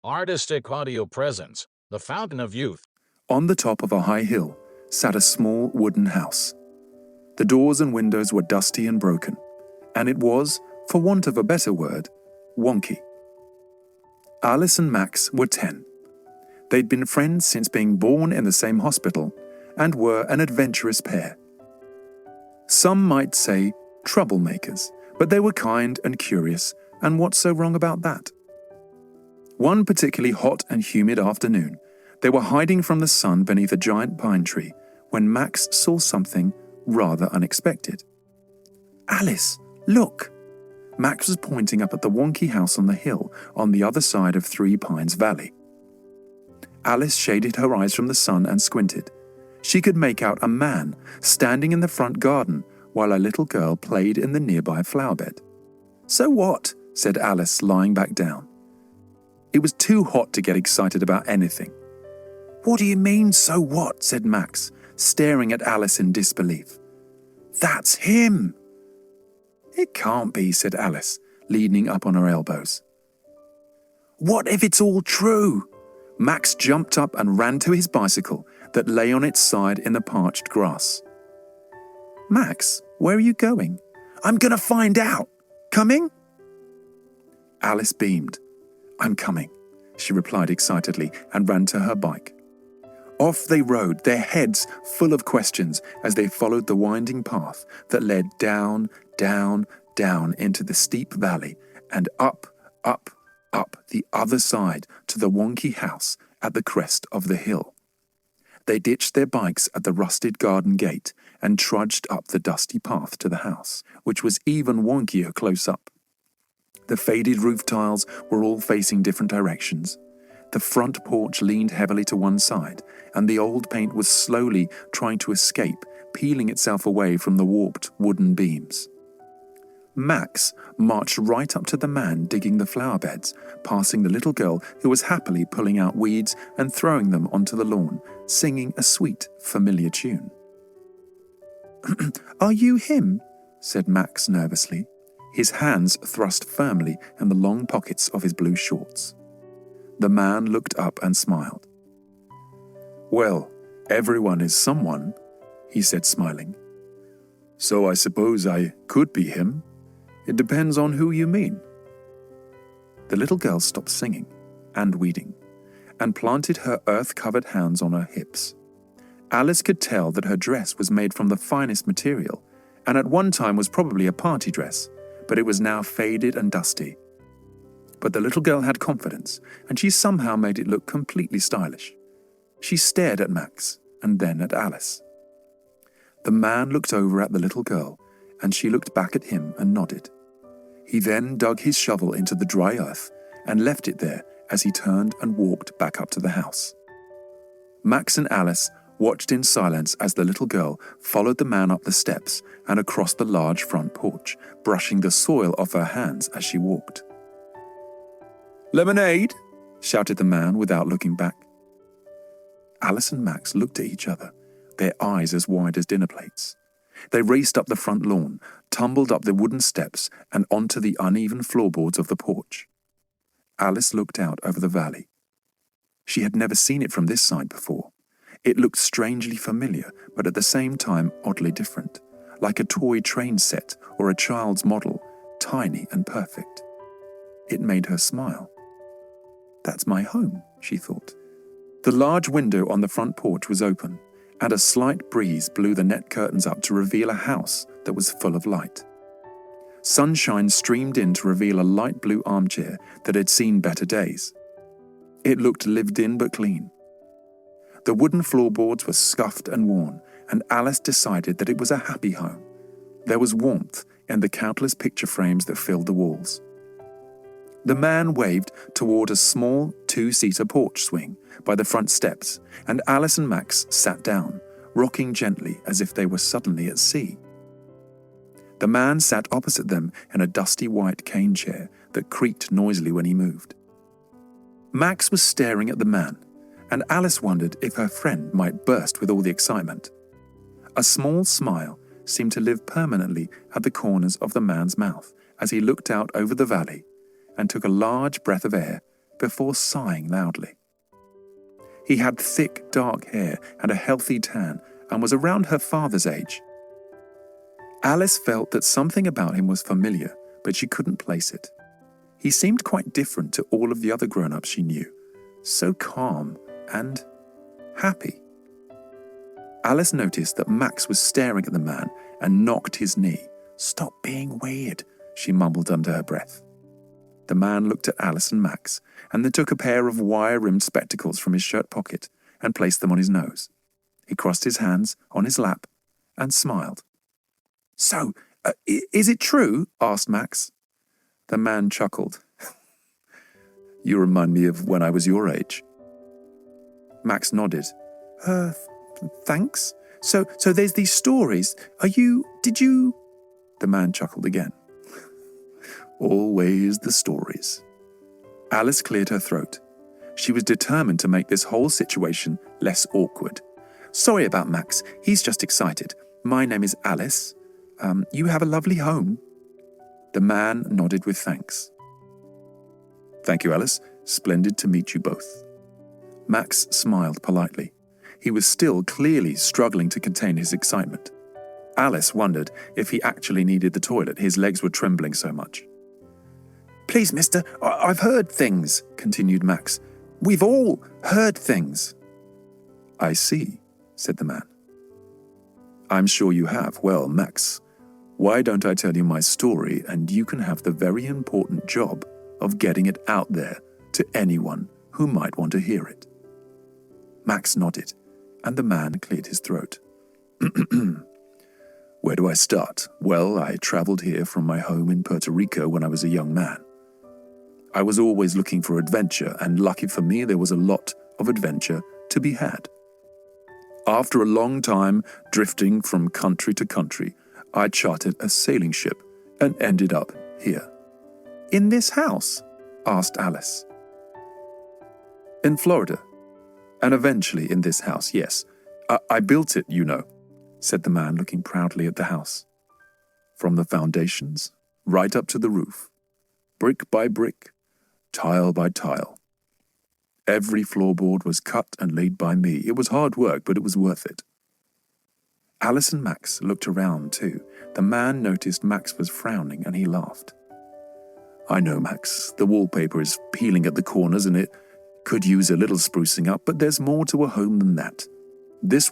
Artistic audio presents The Fountain of Youth. On the top of a high hill sat a small wooden house. The doors and windows were dusty and broken, and it was, for want of a better word, wonky. Alice and Max were 10. They'd been friends since being born in the same hospital and were an adventurous pair. Some might say troublemakers, but they were kind and curious, and what's so wrong about that? One particularly hot and humid afternoon, they were hiding from the sun beneath a giant pine tree when Max saw something rather unexpected. "Alice, look!" Max was pointing up at the wonky house on the hill on the other side of Three Pines Valley. Alice shaded her eyes from the sun and squinted. She could make out a man standing in the front garden while a little girl played in the nearby flowerbed. "So what?" said Alice, lying back down. It was too hot to get excited about anything. "What do you mean, so what?" said Max, staring at Alice in disbelief. "That's him!" "It can't be," said Alice, leaning up on her elbows. "What if it's all true?" Max jumped up and ran to his bicycle that lay on its side in the parched grass. "Max, where are you going?" "I'm going to find out. Coming?" Alice beamed. "I'm coming," she replied excitedly and ran to her bike. Off they rode, their heads full of questions as they followed the winding path that led down, down, down into the steep valley and up, up, up the other side to the wonky house at the crest of the hill. They ditched their bikes at the rusted garden gate and trudged up the dusty path to the house, which was even wonkier close up. The faded roof tiles were all facing different directions. The front porch leaned heavily to one side, and the old paint was slowly trying to escape, peeling itself away from the warped wooden beams. Max marched right up to the man digging the flower beds, passing the little girl who was happily pulling out weeds and throwing them onto the lawn, singing a sweet, familiar tune. "Are you him?" said Max nervously, his hands thrust firmly in the long pockets of his blue shorts. The man looked up and smiled. "Well, everyone is someone," he said, smiling. "So I suppose I could be him. It depends on who you mean." The little girl stopped singing and weeding and planted her earth-covered hands on her hips. Alice could tell that her dress was made from the finest material and at one time was probably a party dress, but it was now faded and dusty. But the little girl had confidence, and she somehow made it look completely stylish. She stared at Max, and then at Alice. The man looked over at the little girl, and she looked back at him and nodded. He then dug his shovel into the dry earth and left it there as he turned and walked back up to the house. Max and Alice watched in silence as the little girl followed the man up the steps and across the large front porch, brushing the soil off her hands as she walked. "Lemonade!" shouted the man without looking back. Alice and Max looked at each other, their eyes as wide as dinner plates. They raced up the front lawn, tumbled up the wooden steps and onto the uneven floorboards of the porch. Alice looked out over the valley. She had never seen it from this side before. It looked strangely familiar, but at the same time oddly different, like a toy train set or a child's model, tiny and perfect. It made her smile. "That's my home," she thought. The large window on the front porch was open, and a slight breeze blew the net curtains up to reveal a house that was full of light. Sunshine streamed in to reveal a light blue armchair that had seen better days. It looked lived in but clean. The wooden floorboards were scuffed and worn, and Alice decided that it was a happy home. There was warmth in the countless picture frames that filled the walls. The man waved toward a small two-seater porch swing by the front steps, and Alice and Max sat down, rocking gently as if they were suddenly at sea. The man sat opposite them in a dusty white cane chair that creaked noisily when he moved. Max was staring at the man, and Alice wondered if her friend might burst with all the excitement. A small smile seemed to live permanently at the corners of the man's mouth as he looked out over the valley and took a large breath of air before sighing loudly. He had thick, dark hair and a healthy tan and was around her father's age. Alice felt that something about him was familiar, but she couldn't place it. He seemed quite different to all of the other grown-ups she knew, so calm and happy. Alice noticed that Max was staring at the man and knocked his knee. "Stop being weird," she mumbled under her breath. The man looked at Alice and Max and then took a pair of wire-rimmed spectacles from his shirt pocket and placed them on his nose. He crossed his hands on his lap and smiled. "So, is it true?" asked Max. The man chuckled. "You remind me of when I was your age." Max nodded. Thanks. So there's these stories. Did you... The man chuckled again. "Always the stories." Alice cleared her throat. She was determined to make this whole situation less awkward. "Sorry about Max. He's just excited. My name is Alice. You have a lovely home." The man nodded with thanks. "Thank you, Alice. Splendid to meet you both." Max smiled politely. He was still clearly struggling to contain his excitement. Alice wondered if he actually needed the toilet. His legs were trembling so much. "Please, mister, I've heard things," continued Max. "We've all heard things." "I see," said the man. "I'm sure you have. Well, Max, why don't I tell you my story and you can have the very important job of getting it out there to anyone who might want to hear it." Max nodded, and the man cleared his throat. "Where do I start? Well, I traveled here from my home in Puerto Rico when I was a young man. I was always looking for adventure, and lucky for me, there was a lot of adventure to be had. After a long time drifting from country to country, I chartered a sailing ship and ended up here." "In this house?" asked Alice. "In Florida. And eventually in this house, yes. I built it, you know," said the man, looking proudly at the house. "From the foundations, right up to the roof. Brick by brick, tile by tile. Every floorboard was cut and laid by me. It was hard work, but it was worth it." Alice and Max looked around too. The man noticed Max was frowning and he laughed. "I know, Max, the wallpaper is peeling at the corners and it could use a little sprucing up, but there's more to a home than that. This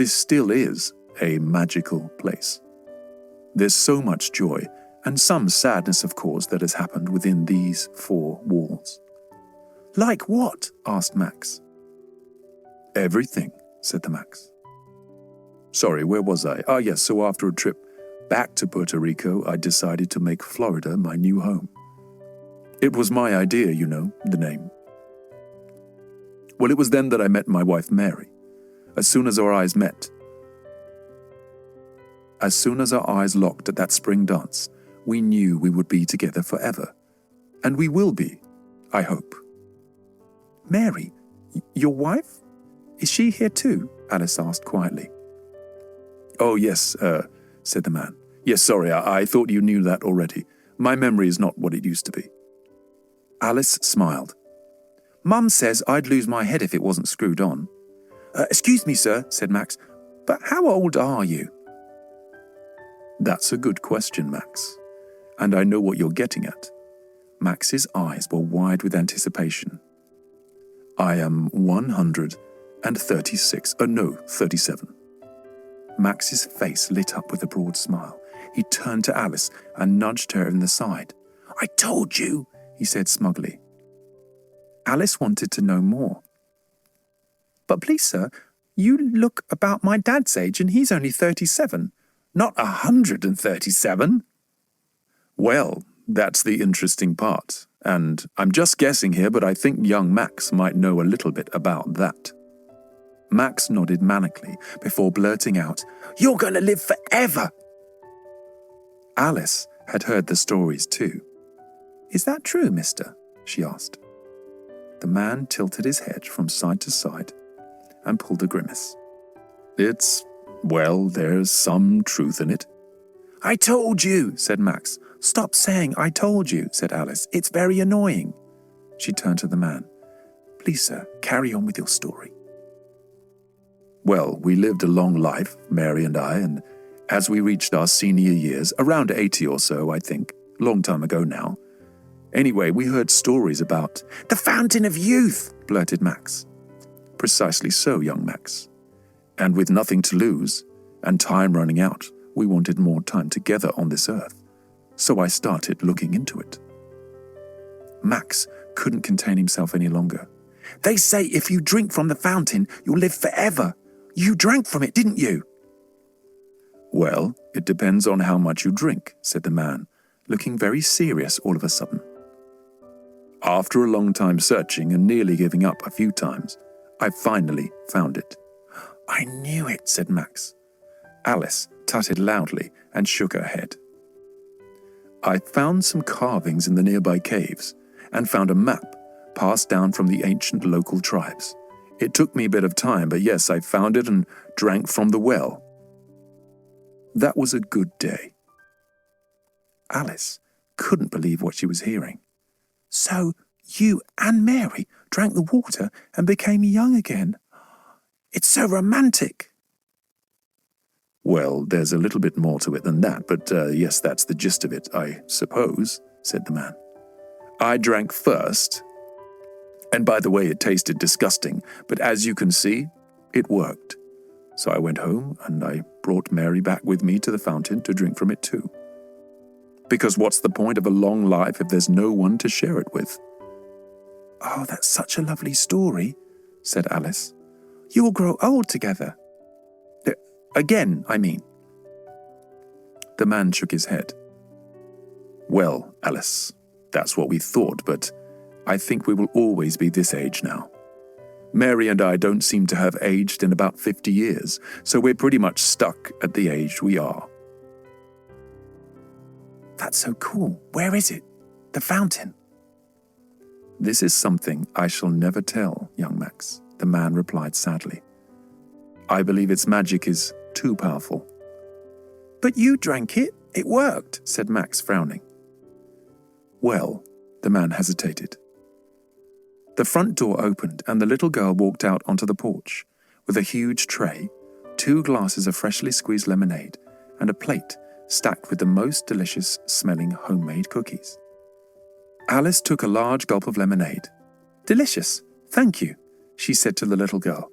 still is a magical place. There's so much joy, and some sadness, of course, that has happened within these four walls." "Like what?" asked Max. "Everything," said the Max. "Sorry, where was I? Yes, so after a trip back to Puerto Rico, I decided to make Florida my new home. It was my idea, you know, the name. Well, it was then that I met my wife, Mary. As soon as our eyes locked at that spring dance, we knew we would be together forever. And we will be, I hope." "Mary, your wife? Is she here too?" Alice asked quietly. "Oh, yes, said the man. "Yes, sorry, I thought you knew that already. My memory is not what it used to be." Alice smiled. "Mum says I'd lose my head if it wasn't screwed on." Excuse me, sir," said Max, "but how old are you?" "That's a good question, Max. And I know what you're getting at." Max's eyes were wide with anticipation. "I am 136. No, 37. Max's face lit up with a broad smile. He turned to Alice and nudged her in the side. "I told you," he said smugly. Alice wanted to know more. "But please, sir, you look about my dad's age and he's only 37. Not 137. "Well, that's the interesting part. And I'm just guessing here, but I think young Max might know a little bit about that." Max nodded manically before blurting out, "You're going to live forever!" Alice had heard the stories too. "Is that true, mister?" she asked. The man tilted his head from side to side and pulled a grimace. Well, there's some truth in it." "I told you," said Max. "Stop saying 'I told you,'" said Alice. "It's very annoying." She turned to the man. Please, sir, carry on with your story. Well, we lived a long life, Mary and I, and as we reached our senior years, around 80 or so, I think, long time ago now. Anyway, we heard stories about the Fountain of Youth, blurted Max. Precisely so, young Max. And with nothing to lose, and time running out, we wanted more time together on this earth. So I started looking into it. Max couldn't contain himself any longer. They say if you drink from the fountain, you'll live forever. You drank from it, didn't you? Well, it depends on how much you drink, said the man, looking very serious all of a sudden. After a long time searching and nearly giving up a few times, I finally found it. I knew it, said Max. Alice tutted loudly and shook her head. I found some carvings in the nearby caves and found a map passed down from the ancient local tribes. It took me a bit of time, but yes, I found it and drank from the well. That was a good day. Alice couldn't believe what she was hearing. So you and Mary drank the water and became young again. It's so romantic. Well, there's a little bit more to it than that, but yes, that's the gist of it, I suppose, said the man. I drank first, and by the way, it tasted disgusting, but as you can see, it worked. So I went home and I brought Mary back with me to the fountain to drink from it too. Because what's the point of a long life if there's no one to share it with? Oh, that's such a lovely story, said Alice. You will grow old together. Again, I mean. The man shook his head. Well, Alice, that's what we thought, but I think we will always be this age now. Mary and I don't seem to have aged in about 50 years, so we're pretty much stuck at the age we are. That's so cool. Where is it? The fountain? This is something I shall never tell, young Max, the man replied sadly. I believe its magic is too powerful. But you drank it. It worked, said Max, frowning. Well, the man hesitated. The front door opened and the little girl walked out onto the porch with a huge tray, 2 glasses of freshly squeezed lemonade, and a plate stacked with the most delicious smelling homemade cookies. Alice took a large gulp of lemonade. Delicious, thank you, she said to the little girl.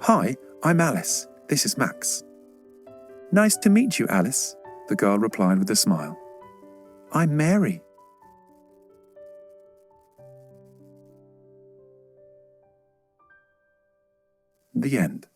Hi, I'm Alice. This is Max. Nice to meet you, Alice, the girl replied with a smile. I'm Mary. The end.